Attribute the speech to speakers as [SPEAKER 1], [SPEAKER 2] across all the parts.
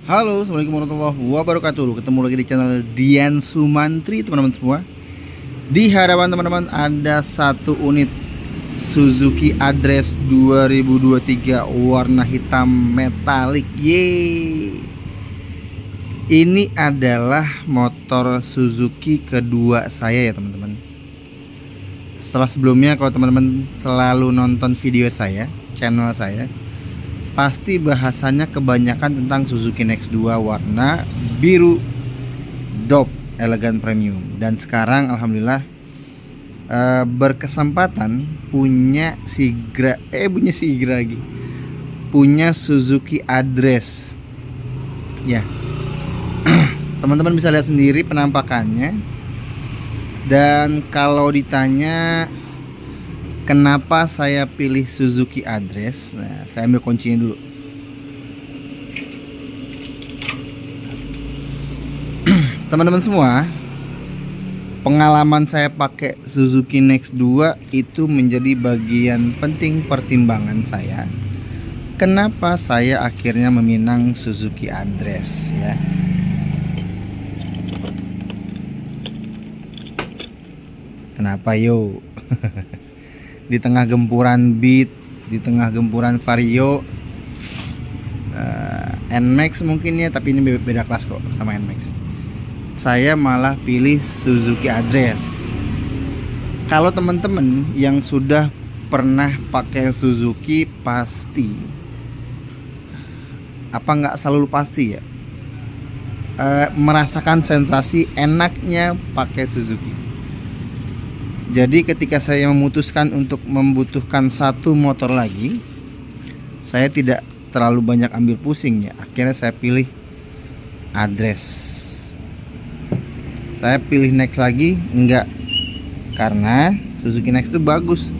[SPEAKER 1] Halo, assalamualaikum warahmatullahi wabarakatuh. Ketemu lagi di channel Dian Sumantri, teman-teman semua. Di hadapan teman-teman ada satu unit Suzuki Address 2023 warna hitam metalik. Yeay. Ini adalah motor Suzuki kedua saya ya teman-teman. Setelah sebelumnya, kalau teman-teman selalu nonton video saya, channel saya, pasti bahasannya kebanyakan tentang Suzuki Next 2 warna biru Dop Elegan Premium. Dan sekarang alhamdulillah berkesempatan punya punya Suzuki Address ya. Teman-teman bisa lihat sendiri penampakannya. Dan kalau ditanya kenapa saya pilih Suzuki Address, nah, saya ambil kuncinya dulu. Teman-teman semua, pengalaman saya pakai Suzuki Next 2 itu menjadi bagian penting pertimbangan saya. Kenapa saya akhirnya meminang Suzuki Address ya. Kenapa yo? Di tengah gempuran Beat, di tengah gempuran Vario, NMAX mungkin ya, tapi ini beda kelas kok sama NMAX. Saya malah pilih Suzuki Address. Kalau teman-teman yang sudah pernah pakai Suzuki pasti, apa nggak selalu pasti ya, merasakan sensasi enaknya pakai Suzuki. Jadi ketika saya memutuskan untuk membutuhkan satu motor lagi, saya tidak terlalu banyak ambil pusing ya. Akhirnya saya pilih Address. Saya pilih Next lagi enggak, karena Suzuki Next itu bagus.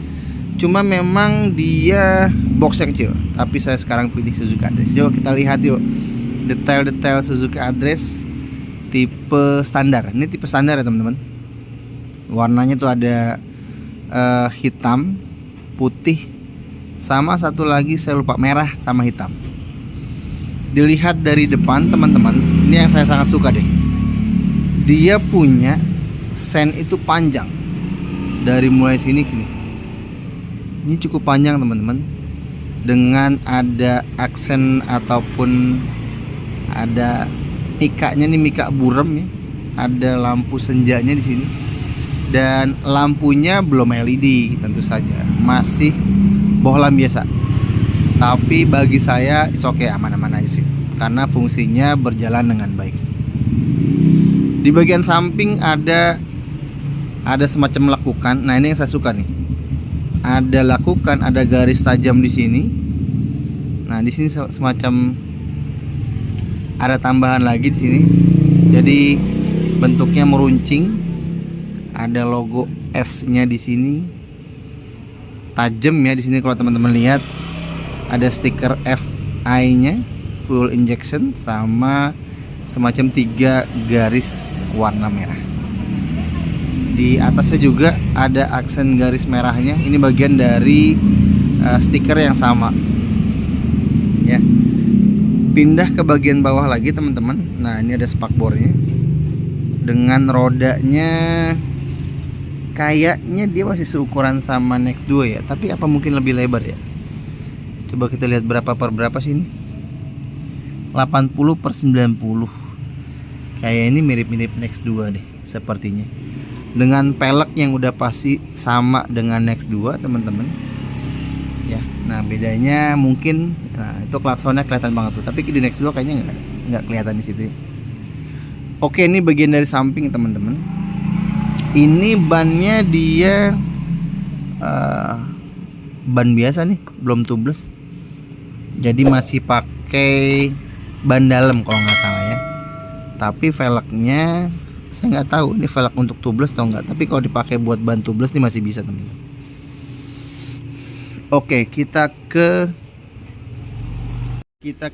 [SPEAKER 1] Cuma memang dia boxnya kecil. Tapi saya sekarang pilih Suzuki Address. Yuk kita lihat yuk detail-detail Suzuki Address tipe standar. Ini tipe standar ya teman-teman. Warnanya tuh ada hitam, putih, sama satu lagi saya lupa, merah sama hitam. Dilihat dari depan teman-teman, ini yang saya sangat suka deh. Dia punya sen itu panjang, dari mulai sini ke sini. Ini cukup panjang teman-teman, dengan ada aksen ataupun ada mikanya nih, mika burem ya. Ada lampu senjanya di sini. Dan lampunya belum LED tentu saja, masih bohlam biasa. Tapi bagi saya it's okay, aman-aman aja sih, karena fungsinya berjalan dengan baik. Di bagian samping ada semacam lekukan. Nah ini yang saya suka nih, ada lekukan, ada garis tajam di sini. Nah di sini semacam ada tambahan lagi di sini, jadi bentuknya meruncing. Ada logo S-nya di sini, tajam ya di sini. Kalau teman-teman lihat, ada stiker FI-nya, full injection, sama semacam 3 garis warna merah. Di atasnya juga ada aksen garis merahnya. Ini bagian dari stiker yang sama. Ya. Pindah ke bagian bawah lagi teman-teman. Nah ini ada spakbornya dengan rodanya. Kayaknya dia masih seukuran sama Next 2 ya, tapi apa mungkin lebih lebar ya. Coba kita lihat berapa per berapa sih ini. 80/90. Kayak ini mirip-mirip Next 2 deh sepertinya. Dengan pelek yang udah pasti sama dengan Next 2 teman-teman. Ya, nah bedanya mungkin, nah itu klaksonnya kelihatan banget tuh, tapi di Next 2 kayaknya nggak kelihatan di situ ya. Oke, ini bagian dari samping teman-teman. Ini bannya dia ban biasa nih, belum tubeless. Jadi masih pakai ban dalam kalau nggak salah ya. Tapi velgnya saya nggak tahu ini velg untuk tubeless atau enggak. Tapi kalau dipakai buat ban tubeless ini masih bisa teman-teman. Oke, kita ke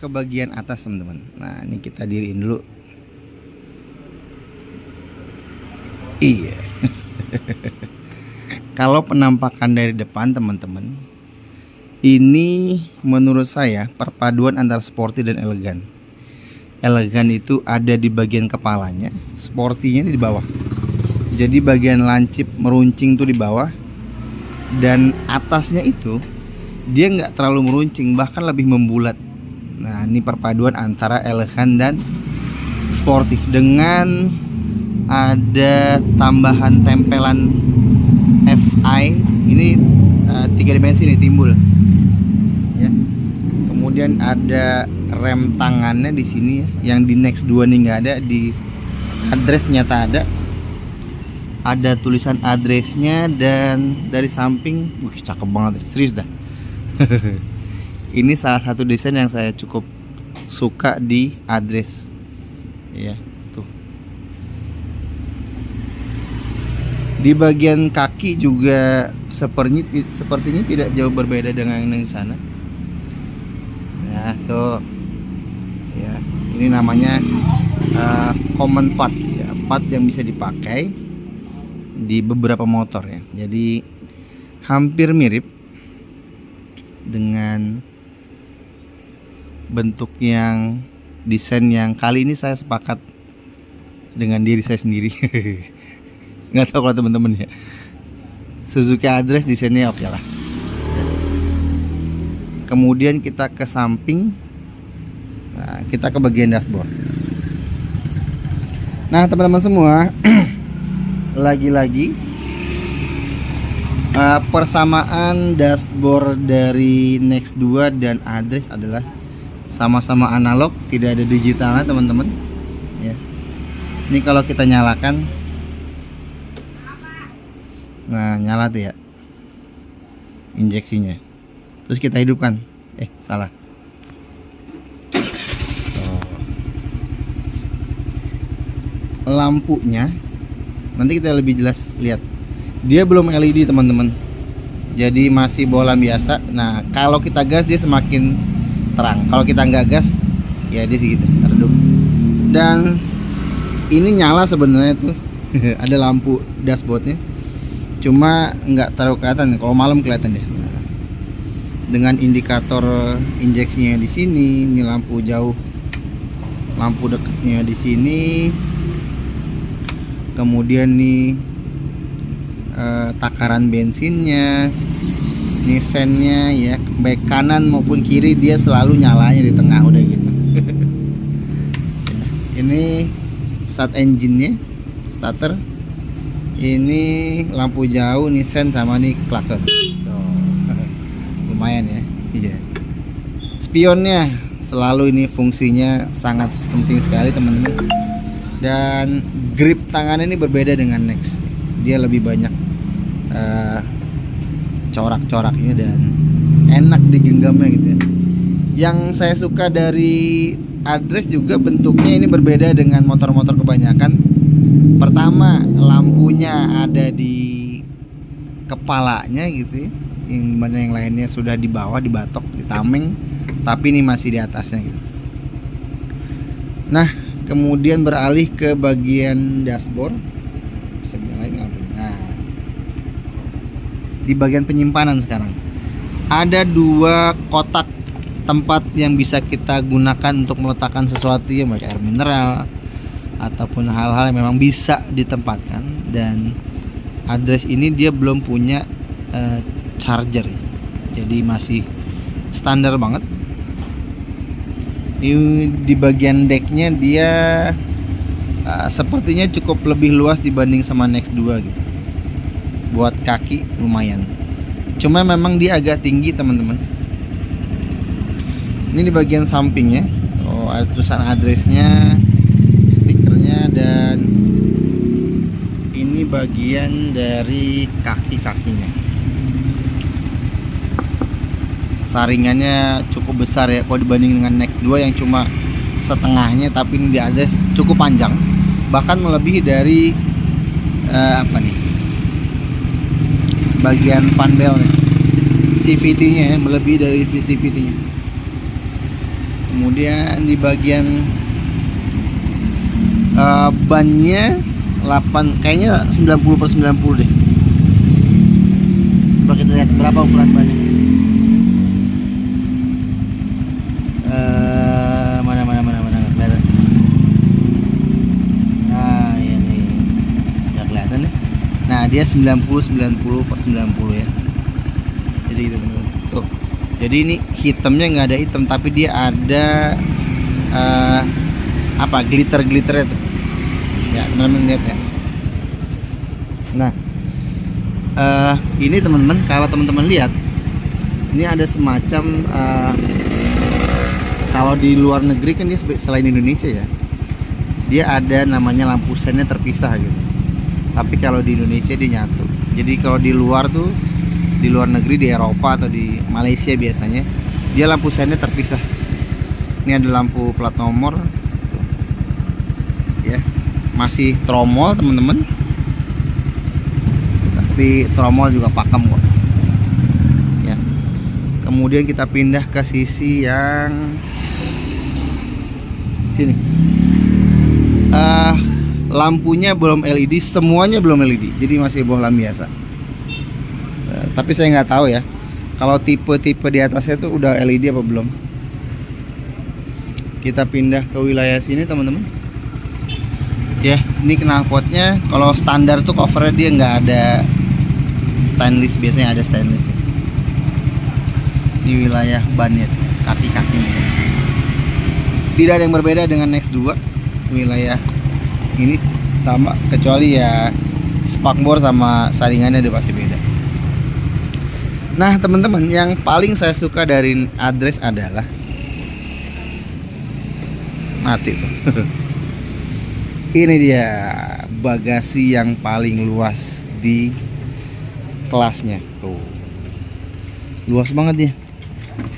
[SPEAKER 1] bagian atas teman-teman. Nah ini kita diriin dulu. Iya. Kalau penampakan dari depan teman-teman, ini menurut saya perpaduan antara sporty dan elegan. Elegan itu ada di bagian kepalanya, sportinya di bawah. Jadi bagian lancip meruncing tuh di bawah, dan atasnya itu dia nggak terlalu meruncing, bahkan lebih membulat. Nah, ini perpaduan antara elegan dan sportif dengan ada tambahan tempelan FI. Ini 3 dimensi nih timbul ya. Kemudian ada rem tangannya di sini ya, yang di Next 2 nih nggak ada, di address ternyata ada tulisan addressnya. Dan dari samping, wih cakep banget, serius dah. Ini salah satu desain yang saya cukup suka di address ya. Tuh di bagian kaki juga sepertinya tidak jauh berbeda dengan yang di sana. Nah tuh ya, ini namanya common part ya, part yang bisa dipakai di beberapa motor ya. Jadi hampir mirip dengan bentuk yang desain yang kali ini saya sepakat dengan diri saya sendiri. Nggak tahu kalau teman-teman ya. Suzuki Address desainnya oke lah. Kemudian kita ke samping. Nah, kita ke bagian dashboard. Nah teman-teman semua, lagi-lagi persamaan dashboard dari Next 2 dan Address adalah sama-sama analog, tidak ada digitalnya teman-teman ya. Ini kalau kita nyalakan, nah nyala tuh ya injeksinya, terus kita hidupkan, salah. Lampunya nanti kita lebih jelas lihat, dia belum LED teman-teman, jadi masih bola biasa. Nah kalau kita gas dia semakin terang, kalau kita nggak gas ya dia segitu redup. Dan ini nyala sebenarnya tuh. Ada lampu dashboardnya, cuma nggak terlalu kelihatan. Kalau malam kelihatan deh. Nah, dengan indikator injeksinya di sini, ini lampu jauh, lampu dekatnya di sini. Kemudian nih takaran bensinnya, ini sennya ya, baik kanan maupun kiri dia selalu nyalanya di tengah, udah gitu. Ini start engine-nya, starter. Ini lampu jauh, nih sen sama nih klakson. Lumayan ya. Iya. Spionnya selalu, ini fungsinya sangat penting sekali teman-teman. Dan grip tangannya ini berbeda dengan Next. Dia lebih banyak corak-coraknya dan enak digenggamnya gitu ya. Yang saya suka dari Address juga bentuknya ini berbeda dengan motor-motor kebanyakan. Pertama, lampunya ada di kepalanya gitu ya, yang mana yang lainnya sudah di bawah, di batok, di tameng, tapi ini masih di atasnya gitu. Nah kemudian beralih ke bagian dashboard. Bisa nyalain lampu. Nah di bagian penyimpanan sekarang ada 2 kotak tempat yang bisa kita gunakan untuk meletakkan sesuatu ya, baik air mineral ataupun hal-hal yang memang bisa ditempatkan. Dan Address ini dia belum punya charger, jadi masih standar banget. Di bagian decknya dia sepertinya cukup lebih luas dibanding sama Next 2 gitu. Buat kaki lumayan, cuma memang dia agak tinggi teman-teman. Ini di bagian sampingnya, ada tulisan addressnya, stikernya, dan ini bagian dari kaki-kakinya. Saringannya cukup besar ya kalau dibanding dengan Next 2 yang cuma setengahnya, tapi ini di Address cukup panjang, bahkan melebihi dari bagian fan bell nih, CVT nya ya, melebihi dari CVT nya. Kemudian di bagian bannya 8, kayaknya 90/90 deh. Coba kita lihat berapa ukuran bannya. Mana nggak kelihatan. dia 90/90 ya. Jadi gitu teman-teman. Tuh. Jadi ini hitamnya nggak ada hitam, tapi dia ada glitter-glitternya tuh. Ya, teman-teman lihat ya. Nah, ini teman-teman, kalau teman-teman lihat, ini ada semacam kalau di luar negeri kan dia selain Indonesia ya, dia ada namanya lampu sennya terpisah gitu. Tapi kalau di Indonesia dia nyatu. Jadi kalau di luar tuh, di luar negeri, di Eropa atau di Malaysia biasanya dia lampu sennya terpisah. Ini ada lampu plat nomor ya, masih tromol teman-teman, tapi tromol juga pakem kok ya. Kemudian kita pindah ke sisi yang sini. Lampunya belum LED, semuanya belum LED, jadi masih bohlam biasa. Tapi saya nggak tahu ya, kalau tipe-tipe di atasnya tuh udah LED apa belum. Kita pindah ke wilayah sini teman-teman. Ya, ini knalpotnya kalau standar tuh covernya dia nggak ada stainless, biasanya ada stainless. Ini wilayah bannya, kaki-kakinya. Tidak ada yang berbeda dengan Next 2. Wilayah ini sama, kecuali ya spakbor sama saringannya udah pasti beda. Nah teman-teman, yang paling saya suka dari Address adalah mati tuh. Ini dia bagasi yang paling luas di kelasnya tuh, luas banget dia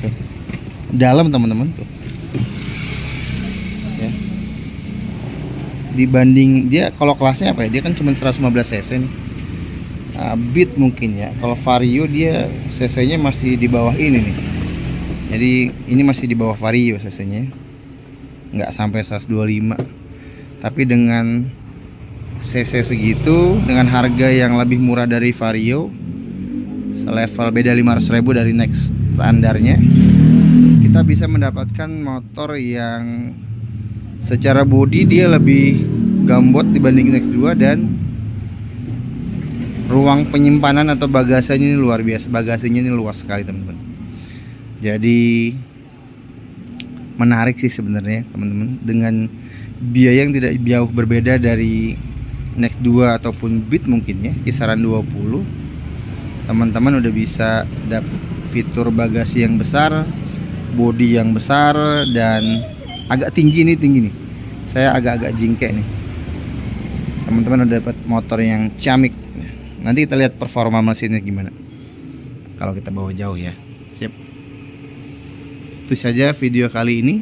[SPEAKER 1] tuh. Dalam teman-teman tuh ya. Dibanding dia, kalau kelasnya apa ya, dia kan cuma 115 cc nih. Beat mungkin ya, kalau Vario dia cc nya masih di bawah ini nih. Jadi ini masih di bawah Vario cc nya, nggak sampai 125. Tapi dengan cc segitu, dengan harga yang lebih murah dari Vario, selevel beda 500.000 dari Next standarnya, kita bisa mendapatkan motor yang secara bodi dia lebih gambot dibanding Next 2, dan ruang penyimpanan atau bagasinya ini luar biasa. Bagasinya ini luas sekali teman-teman. Jadi menarik sih sebenarnya teman-teman, dengan biaya yang tidak jauh berbeda dari Next 2 ataupun Beat mungkin ya, kisaran 20. Teman-teman udah bisa dapat fitur bagasi yang besar, bodi yang besar, dan agak tinggi nih. Saya agak-agak jingkek nih. Teman-teman udah dapat motor yang ciamik. Nanti kita lihat performa mesinnya gimana kalau kita bawa jauh ya. Siap. Itu saja video kali ini.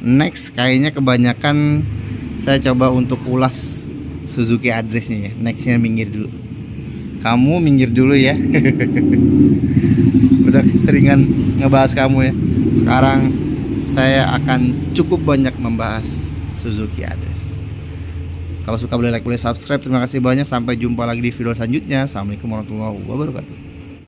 [SPEAKER 1] Next kayaknya kebanyakan saya coba untuk ulas Suzuki Address-nya ya. Nextnya minggir dulu. Kamu minggir dulu ya. Udah seringan ngebahas kamu ya. Sekarang saya akan cukup banyak membahas Suzuki Address. Kalau suka boleh like, boleh subscribe. Terima kasih banyak. Sampai jumpa lagi di video selanjutnya. Assalamualaikum warahmatullahi wabarakatuh.